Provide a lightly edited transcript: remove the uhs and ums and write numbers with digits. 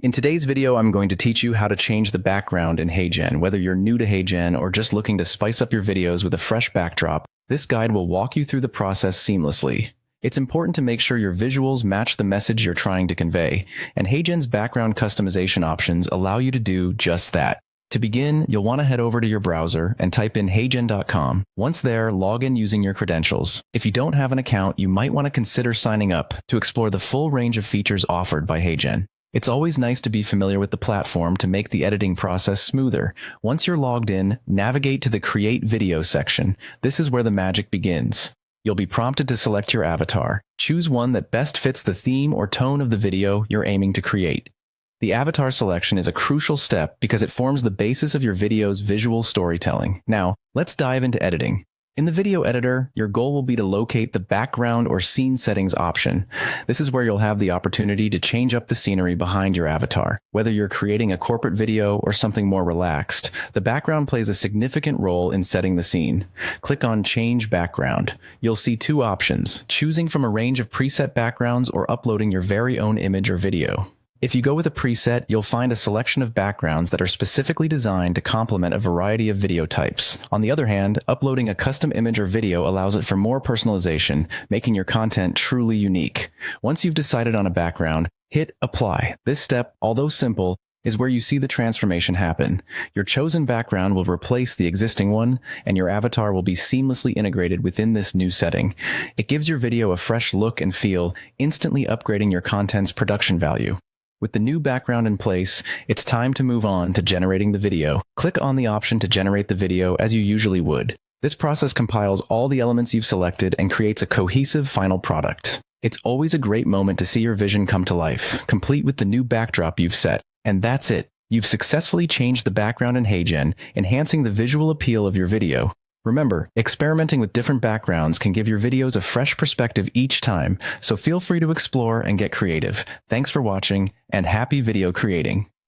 In today's video, I'm going to teach you how to change the background in Heygen. Whether you're new to Heygen or just looking to spice up your videos with a fresh backdrop, this guide will walk you through the process seamlessly. It's important to make sure your visuals match the message you're trying to convey, and Heygen's background customization options allow you to do just that. To begin, you'll want to head over to your browser and type in heyggen.com. Once there, log in using your credentials. If you don't have an account, you might want to consider signing up to explore the full range of features offered by Heygen. It's always nice to be familiar with the platform to make the editing process smoother. Once you're logged in, navigate to the Create Video section. This is where the magic begins. You'll be prompted to select your avatar. Choose one that best fits the theme or tone of the video you're aiming to create. The avatar selection is a crucial step because it forms the basis of your video's visual storytelling. Now, let's dive into editing. In the video editor, your goal will be to locate the background or scene settings option. This is where you'll have the opportunity to change up the scenery behind your avatar. Whether you're creating a corporate video or something more relaxed, the background plays a significant role in setting the scene. Click on Change Background. You'll see two options: choosing from a range of preset backgrounds or uploading your very own image or video. If you go with a preset, you'll find a selection of backgrounds that are specifically designed to complement a variety of video types. On the other hand, uploading a custom image or video allows it for more personalization, making your content truly unique. Once you've decided on a background, hit Apply. This step, although simple, is where you see the transformation happen. Your chosen background will replace the existing one, and your avatar will be seamlessly integrated within this new setting. It gives your video a fresh look and feel, instantly upgrading your content's production value. With the new background in place, it's time to move on to generating the video. Click on the option to generate the video as you usually would. This process compiles all the elements you've selected and creates a cohesive final product. It's always a great moment to see your vision come to life, complete with the new backdrop you've set. And that's it. You've successfully changed the background in Heygen, enhancing the visual appeal of your video. Remember, experimenting with different backgrounds can give your videos a fresh perspective each time, so feel free to explore and get creative. Thanks for watching, and happy video creating!